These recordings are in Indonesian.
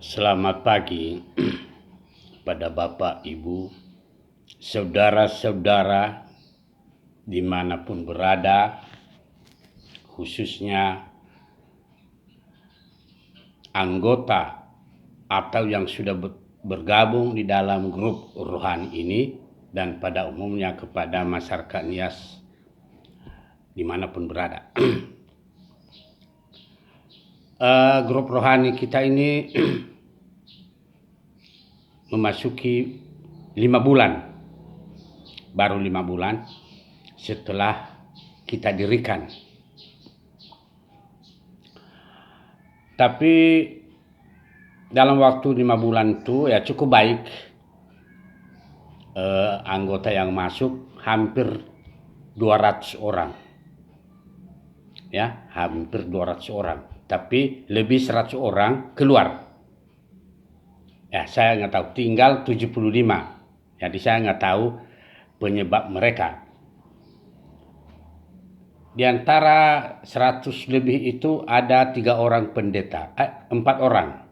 Selamat pagi pada Bapak, Ibu, saudara-saudara dimanapun berada, khususnya anggota atau yang sudah bergabung di dalam grup rohani ini, dan pada umumnya kepada masyarakat Nias dimanapun berada. Grup rohani kita ini memasuki 5 bulan, baru 5 bulan setelah kita dirikan. Tapi dalam waktu 5 bulan itu ya cukup baik. Anggota yang masuk hampir 200 orang. Ya, hampir 200 orang. Tapi lebih 100 orang keluar. Ya, saya nggak tahu, tinggal 75. Jadi saya nggak tahu penyebab mereka. Di antara 100 lebih itu ada 3 orang pendeta, 4 orang.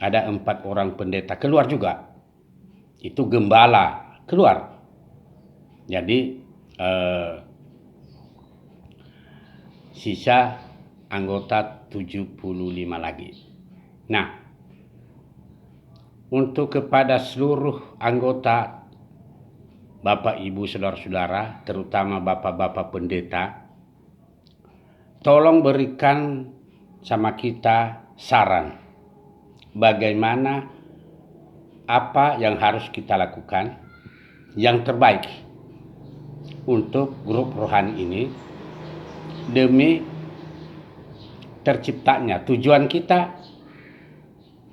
Ada 4 orang pendeta keluar juga. Itu gembala keluar. Jadi sisa anggota 75 lagi. Nah, untuk kepada seluruh anggota, Bapak, Ibu, saudara-saudara, terutama Bapak-Bapak pendeta, tolong berikan sama kita saran bagaimana apa yang harus kita lakukan yang terbaik untuk grup rohani ini demi terciptanya tujuan kita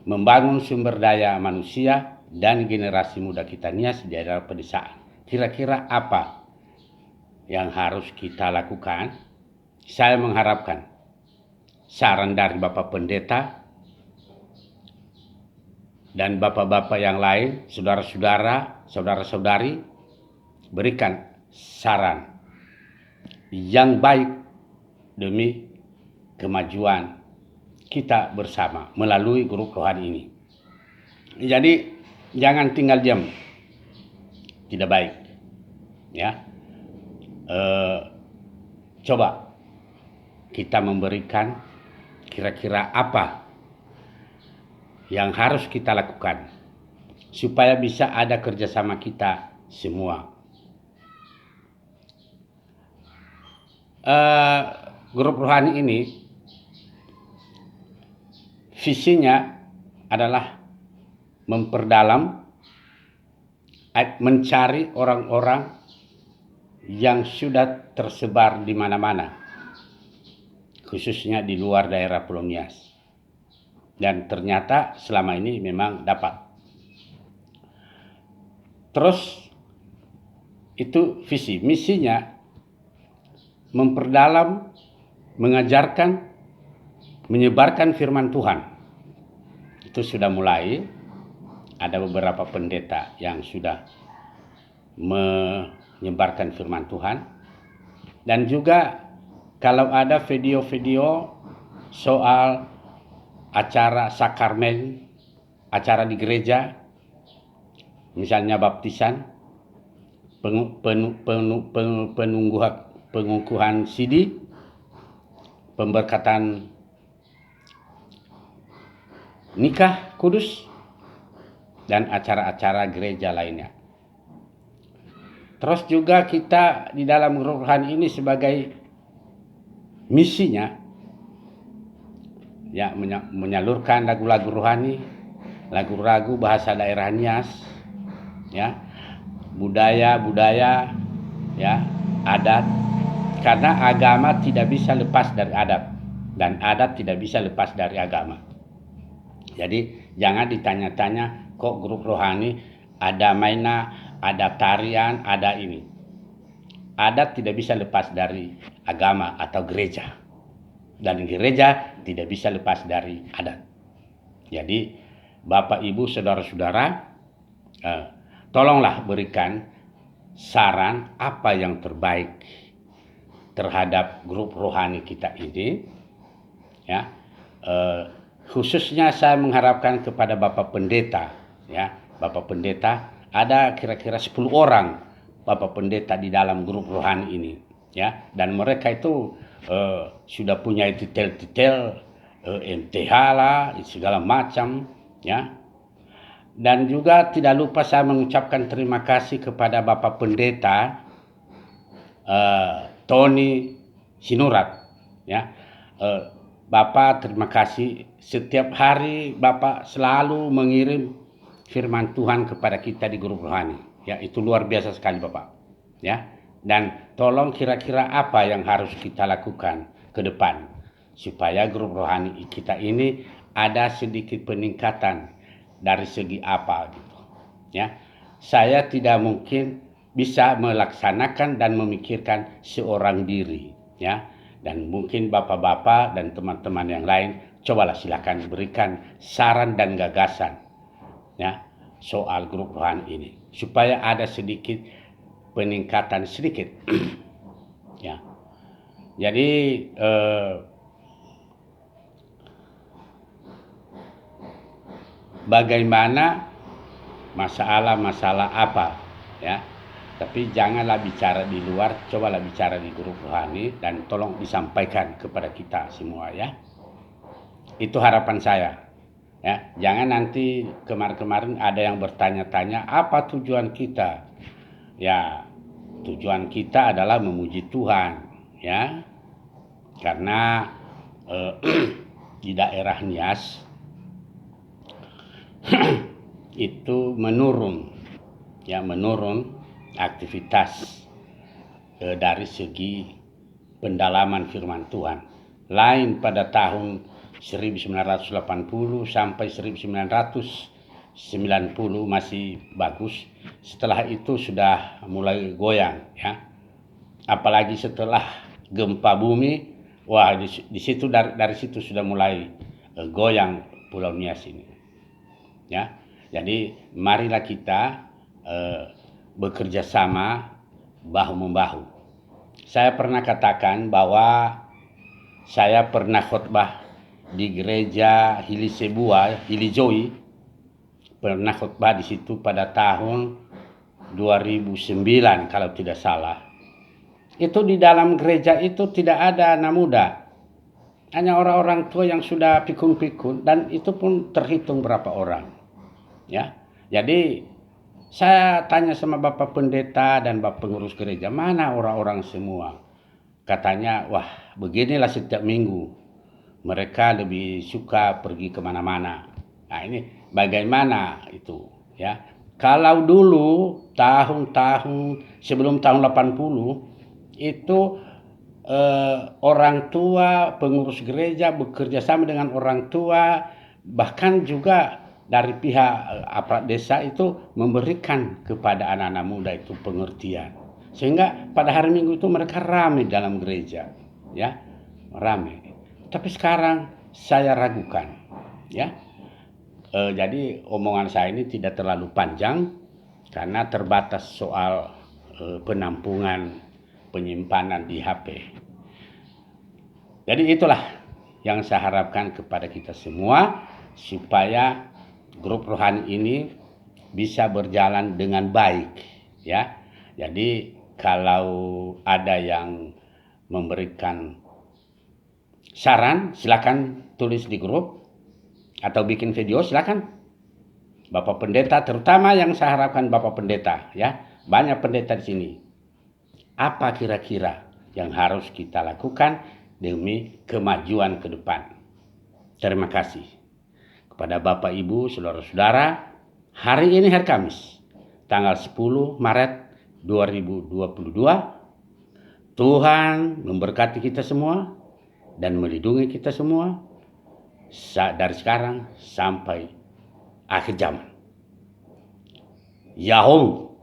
membangun sumber daya manusia dan generasi muda kita Nias di daerah pedesaan. Kira-kira apa yang harus kita lakukan? Saya mengharapkan saran dari Bapak Pendeta dan bapak-bapak yang lain, saudara-saudara, saudara-saudari, berikan saran yang baik demi kemajuan kita bersama melalui grup rohani ini. Jadi jangan tinggal diam, tidak baik. Ya, coba kita memberikan kira-kira apa yang harus kita lakukan supaya bisa ada kerjasama kita semua. Grup rohani ini visinya adalah memperdalam, mencari orang-orang yang sudah tersebar di mana-mana, khususnya di luar daerah Pulau Nias. Dan ternyata selama ini memang dapat. Terus itu visi, misinya memperdalam, mengajarkan, menyebarkan firman Tuhan. Itu sudah mulai, ada beberapa pendeta yang sudah menyebarkan firman Tuhan. Dan juga kalau ada video-video soal acara sakramen, acara di gereja, misalnya baptisan, pengukuhan sidi, pemberkatan nikah kudus, dan acara-acara gereja lainnya. Terus juga kita di dalam grup rohani ini sebagai misinya ya menyalurkan lagu-lagu rohani, lagu-lagu bahasa daerah Nias, ya, budaya-budaya, ya, adat, karena agama tidak bisa lepas dari adat dan adat tidak bisa lepas dari agama. Jadi jangan ditanya-tanya kok grup rohani ada mainan, ada tarian, ada ini. Adat tidak bisa lepas dari agama atau gereja. Dan gereja tidak bisa lepas dari adat. Jadi Bapak, Ibu, saudara-saudara, tolonglah berikan saran apa yang terbaik terhadap grup rohani kita ini, ya, khususnya saya mengharapkan kepada Bapak Pendeta, ya, Bapak Pendeta, ada kira-kira 10 orang Bapak Pendeta di dalam grup rohani ini, ya, dan mereka itu sudah punya detail-detail MTH lah, segala macam, ya. Dan juga tidak lupa saya mengucapkan terima kasih kepada Bapak Pendeta Tony Sinurat, ya. Bapak terima kasih, setiap hari Bapak selalu mengirim firman Tuhan kepada kita di grup rohani, ya, itu luar biasa sekali Bapak, ya. Dan tolong kira-kira apa yang harus kita lakukan ke depan supaya grup rohani kita ini ada sedikit peningkatan dari segi apa gitu, ya. Saya tidak mungkin bisa melaksanakan dan memikirkan seorang diri, ya. Dan mungkin bapak-bapak dan teman-teman yang lain, cobalah silakan berikan saran dan gagasan, ya, soal grup rohani ini supaya ada sedikit peningkatan sedikit. Ya. Jadi bagaimana masalah-masalah apa, ya, tapi janganlah bicara di luar, cobalah bicara di grup rohani dan tolong disampaikan kepada kita semua, ya. Itu harapan saya, ya. Jangan nanti kemarin-kemarin ada yang bertanya-tanya apa tujuan kita. Ya, tujuan kita adalah memuji Tuhan, ya. Karena di daerah Nias itu menurun, ya, menurun aktivitas dari segi pendalaman firman Tuhan. Lain pada tahun 1980 sampai 1990 masih bagus. Setelah itu sudah mulai goyang, ya. Apalagi setelah gempa bumi, wah di situ dari situ sudah mulai goyang Pulau Nias ini, ya. Jadi marilah kita bekerja sama bahu-membahu. Saya pernah katakan bahwa saya pernah khotbah di gereja Hilisebua, Hilijoi, pernah khotbah di situ pada tahun 2009 kalau tidak salah. Itu di dalam gereja itu tidak ada anak muda, hanya orang-orang tua yang sudah pikun-pikun, dan itu pun terhitung berapa orang, ya. Jadi saya tanya sama Bapak Pendeta dan Bapak pengurus gereja, mana orang-orang semua? Katanya, wah beginilah setiap minggu. Mereka lebih suka pergi kemana-mana. Nah ini bagaimana itu, ya. Kalau dulu tahun-tahun sebelum tahun 80 itu orang tua pengurus gereja bekerja sama dengan orang tua, bahkan juga dari pihak aparat desa itu memberikan kepada anak-anak muda itu pengertian, sehingga pada hari Minggu itu mereka ramai dalam gereja, ya, ramai. Tapi sekarang saya ragukan, ya. Jadi omongan saya ini tidak terlalu panjang karena terbatas soal penampungan penyimpanan di HP. Jadi itulah yang saya harapkan kepada kita semua supaya grup rohani ini bisa berjalan dengan baik, ya. Jadi kalau ada yang memberikan saran, silakan tulis di grup atau bikin video, silakan. Bapak Pendeta, terutama yang saya harapkan Bapak Pendeta, ya. Banyak pendeta di sini. Apa kira-kira yang harus kita lakukan demi kemajuan ke depan? Terima kasih. Kepada Bapak Ibu, saudara-saudara, hari ini hari Kamis, tanggal 10 Maret 2022, Tuhan memberkati kita semua dan melindungi kita semua dari sekarang sampai akhir zaman. Yahoo!